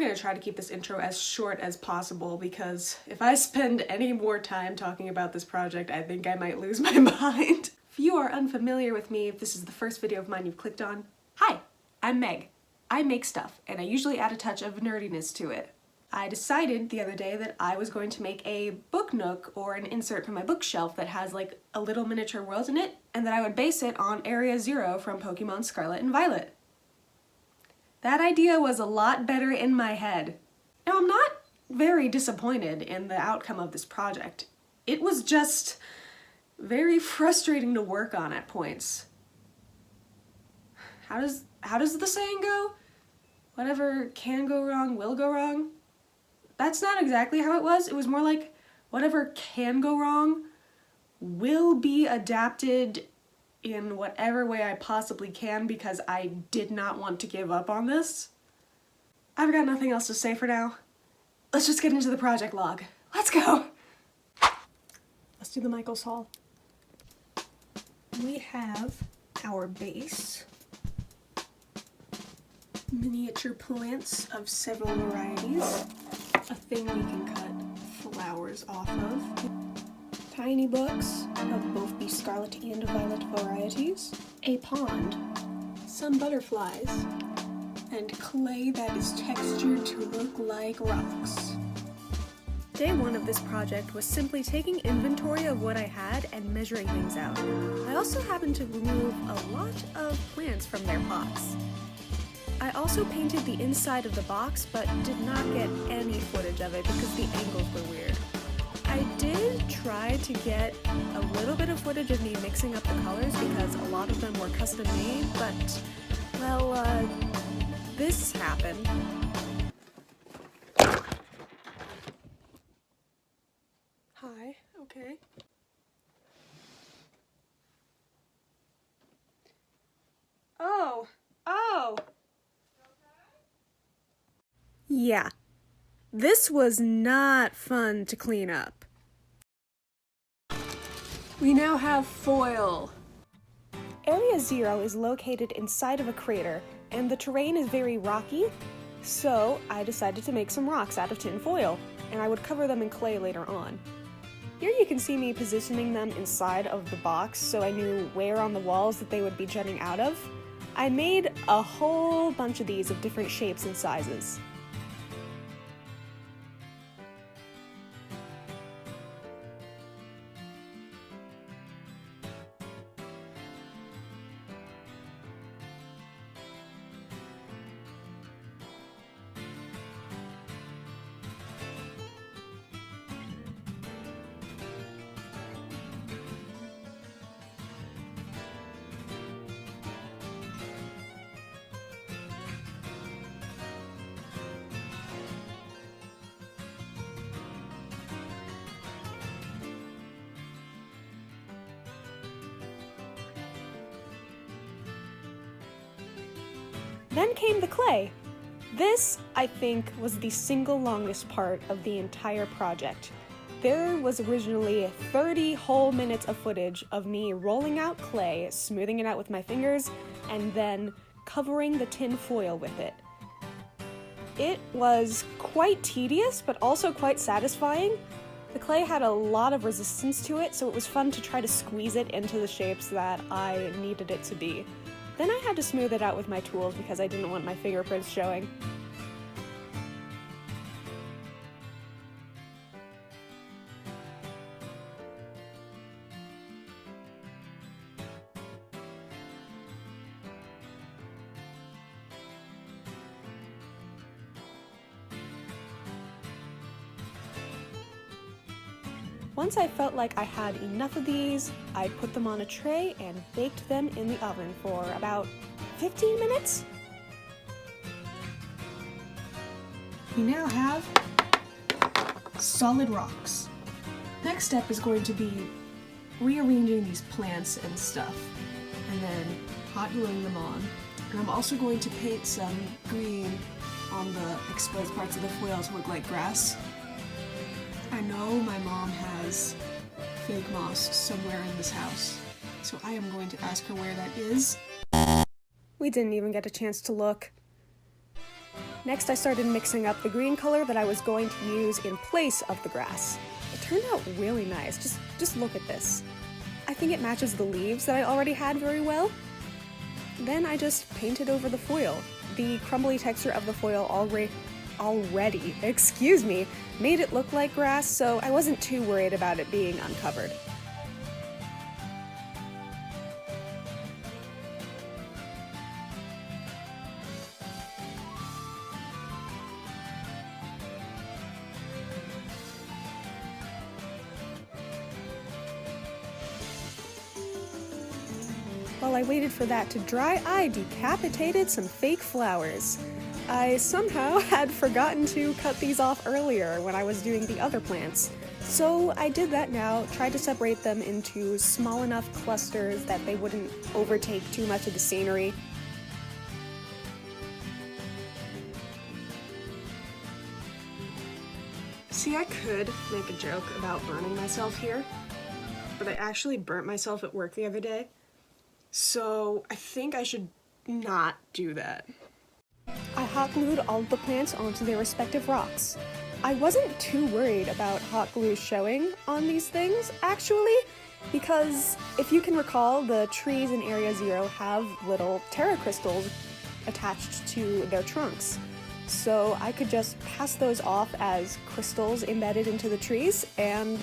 gonna try to keep this intro as short as possible because if I spend any more time talking about this project, I think I might lose my mind. If you are unfamiliar with me, if this is the first video of mine you've clicked on, hi, I'm Meg. I make stuff, and I usually add a touch of nerdiness to it. I decided the other day that I was going to make a book nook or an insert for my bookshelf that has like a little miniature world in it, and that I would base it on Area 0 from Pokemon Scarlet and Violet. That idea was a lot better in my head. Now, I'm not very disappointed in the outcome of this project. It was just very frustrating to work on at points. How does the saying go? Whatever can go wrong will go wrong? That's not exactly how it was. It was more like whatever can go wrong will be adapted in whatever way I possibly can because I did not want to give up on this. I've got nothing else to say for now. Let's just get into the project log. Let's go! Let's do the Michael's haul. We have our base. Miniature plants of several varieties. A thing we can cut flowers off of. Tiny books of both the Scarlet and Violet varieties. A pond. Some butterflies. And clay that is textured to look like rocks. Day one of this project was simply taking inventory of what I had and measuring things out. I also happened to remove a lot of plants from their pots. I also painted the inside of the box, but did not get any footage of it because the angles were weird. I did try to get a little bit of footage of me mixing up the colors because a lot of them were custom made, but, well, this happened. Hi, okay. Oh! Yeah, this was not fun to clean up. We now have foil. Area 0 is located inside of a crater, and the terrain is very rocky, so I decided to make some rocks out of tin foil, and I would cover them in clay later on. Here you can see me positioning them inside of the box so I knew where on the walls that they would be jutting out of. I made a whole bunch of these of different shapes and sizes. Then came the clay. This, I think, was the single longest part of the entire project. There was originally 30 whole minutes of footage of me rolling out clay, smoothing it out with my fingers, and then covering the tin foil with it. It was quite tedious, but also quite satisfying. The clay had a lot of resistance to it, so it was fun to try to squeeze it into the shapes that I needed it to be. Then I had to smooth it out with my tools because I didn't want my fingerprints showing. Once I felt like I had enough of these, I put them on a tray and baked them in the oven for about 15 minutes. We now have solid rocks. Next step is going to be rearranging these plants and stuff, and then hot gluing them on. And I'm also going to paint some green on the exposed parts of the foil to look like grass. I know my mom has fake moss somewhere in this house, so I am going to ask her where that is. We didn't even get a chance to look. Next, I started mixing up the green color that I was going to use in place of the grass. It turned out really nice. Just look at this. I think it matches the leaves that I already had very well. Then I just painted over the foil. The crumbly texture of the foil already, made it look like grass, so I wasn't too worried about it being uncovered. While I waited for that to dry, I decapitated some fake flowers. I somehow had forgotten to cut these off earlier when I was doing the other plants. So I did that now, tried to separate them into small enough clusters that they wouldn't overtake too much of the scenery. See, I could make a joke about burning myself here, but I actually burnt myself at work the other day. So I think I should not do that. I hot glued all of the plants onto their respective rocks. I wasn't too worried about hot glue showing on these things, actually, because if you can recall, the trees in Area 0 have little terra crystals attached to their trunks. So I could just pass those off as crystals embedded into the trees, and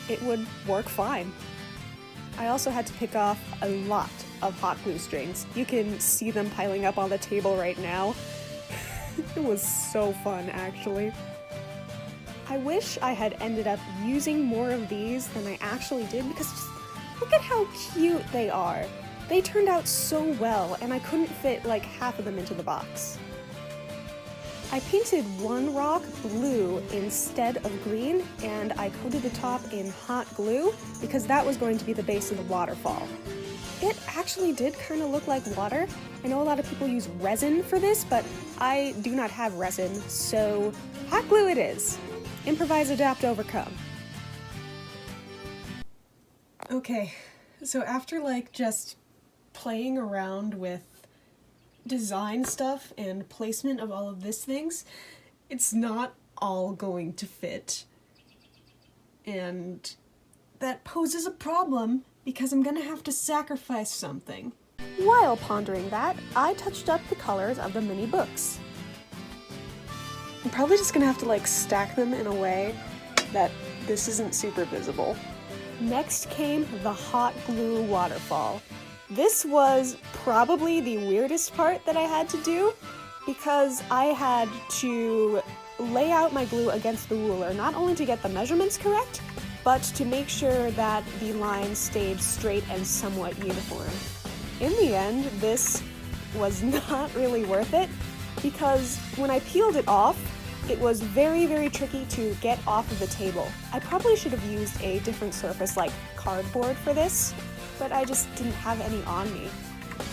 it would work fine. I also had to pick off a lot of hot glue strings. You can see them piling up on the table right now. It was so fun, actually. I wish I had ended up using more of these than I actually did, because just look at how cute they are. They turned out so well, and I couldn't fit like half of them into the box. I painted one rock blue instead of green, and I coated the top in hot glue because that was going to be the base of the waterfall. It actually did kind of look like water. I know a lot of people use resin for this, but I do not have resin, so hot glue it is. Improvise, adapt, overcome. Okay, so after just playing around with design stuff and placement of all of these things, it's not all going to fit. And that poses a problem because I'm gonna have to sacrifice something. While pondering that, I touched up the colors of the mini books. I'm probably just gonna have to stack them in a way that this isn't super visible. Next came the hot glue waterfall. This was probably the weirdest part that I had to do because I had to lay out my glue against the ruler, not only to get the measurements correct, but to make sure that the lines stayed straight and somewhat uniform. In the end, this was not really worth it because when I peeled it off, it was very, very tricky to get off of the table. I probably should have used a different surface like cardboard for this, but I just didn't have any on me.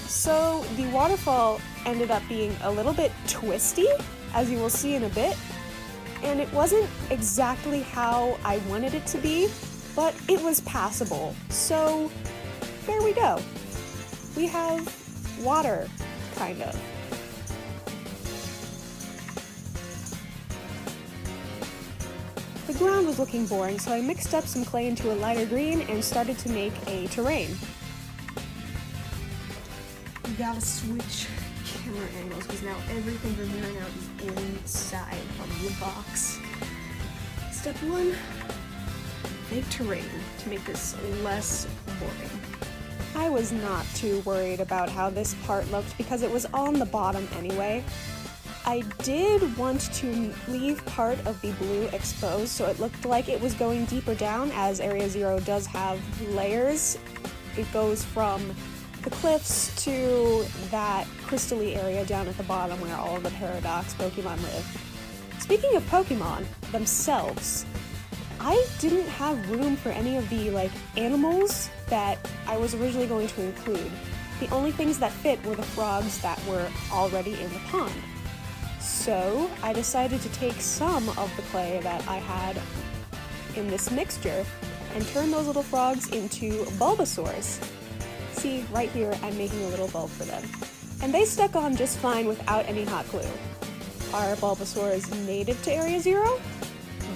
So the waterfall ended up being a little bit twisty, as you will see in a bit, and it wasn't exactly how I wanted it to be, but it was passable. So there we go. We have water, kind of. The ground was looking boring, so I mixed up some clay into a lighter green and started to make a terrain. You gotta switch camera angles because now everything we're hearing out is inside of the box. Step 1, make terrain to make this less boring. I was not too worried about how this part looked because it was on the bottom anyway. I did want to leave part of the blue exposed so it looked like it was going deeper down, as Area 0 does have layers. It goes from the cliffs to that crystally area down at the bottom where all of the Paradox Pokemon live. Speaking of Pokemon themselves, I didn't have room for any of the animals that I was originally going to include. The only things that fit were the frogs that were already in the pond. So I decided to take some of the clay that I had in this mixture and turn those little frogs into Bulbasaurs. See, right here I'm making a little bulb for them. And they stuck on just fine without any hot glue. Are Bulbasaurs native to Area Zero?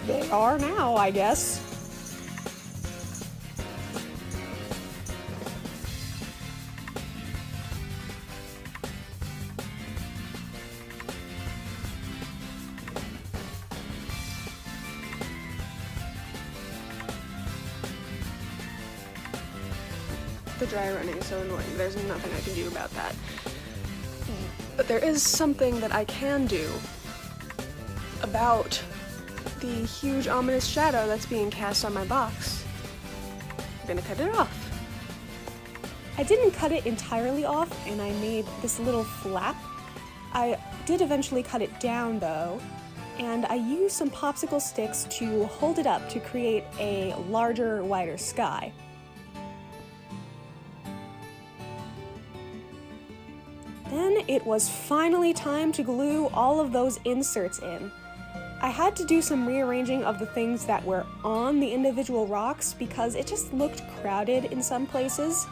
They are now, I guess. The dry running is so annoying. There's nothing I can do about that. But there is something that I can do about the huge ominous shadow that's being cast on my box. I'm gonna cut it off. I didn't cut it entirely off, and I made this little flap. I did eventually cut it down though, and I used some popsicle sticks to hold it up to create a larger, wider sky. Then it was finally time to glue all of those inserts in. I had to do some rearranging of the things that were on the individual rocks because it just looked crowded in some places.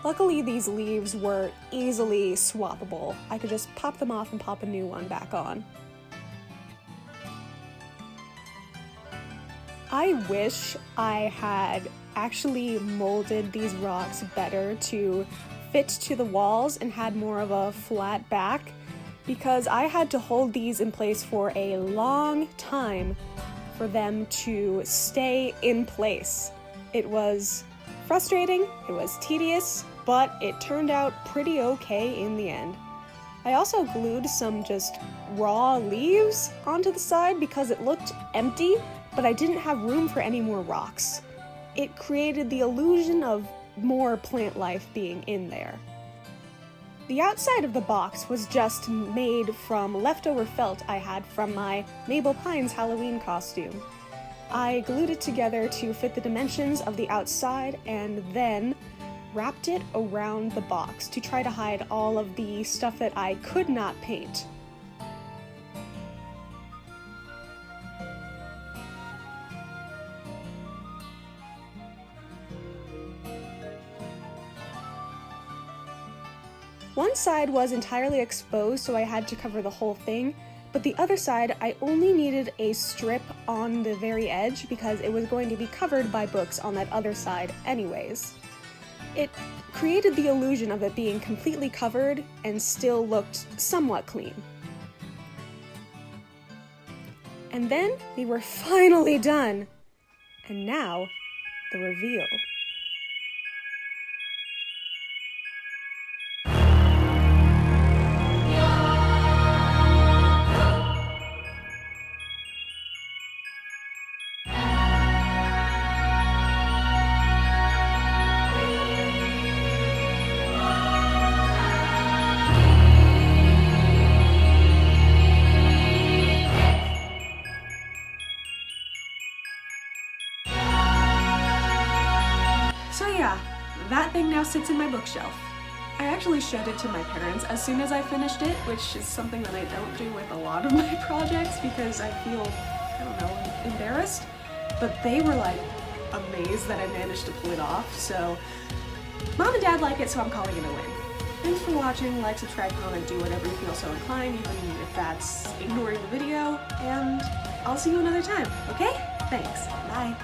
Luckily, these leaves were easily swappable. I could just pop them off and pop a new one back on. I wish I had actually molded these rocks better to fit to the walls and had more of a flat back, because I had to hold these in place for a long time for them to stay in place. It was frustrating, it was tedious, but it turned out pretty okay in the end. I also glued some just raw leaves onto the side because it looked empty, but I didn't have room for any more rocks. It created the illusion of more plant life being in there. The outside of the box was just made from leftover felt I had from my Mabel Pines Halloween costume. I glued it together to fit the dimensions of the outside and then wrapped it around the box to try to hide all of the stuff that I could not paint. One side was entirely exposed, so I had to cover the whole thing, but the other side I only needed a strip on the very edge because it was going to be covered by books on that other side anyways. It created the illusion of it being completely covered and still looked somewhat clean. And then we were finally done! And now, the reveal. So yeah, that thing now sits in my bookshelf. I actually showed it to my parents as soon as I finished it, which is something that I don't do with a lot of my projects because I feel, I don't know, embarrassed. But they were like amazed that I managed to pull it off, so Mom and Dad like it, so I'm calling it a win. Thanks for watching, like, subscribe, comment, do whatever you feel so inclined, even if that's ignoring the video, and I'll see you another time, okay? Thanks, bye.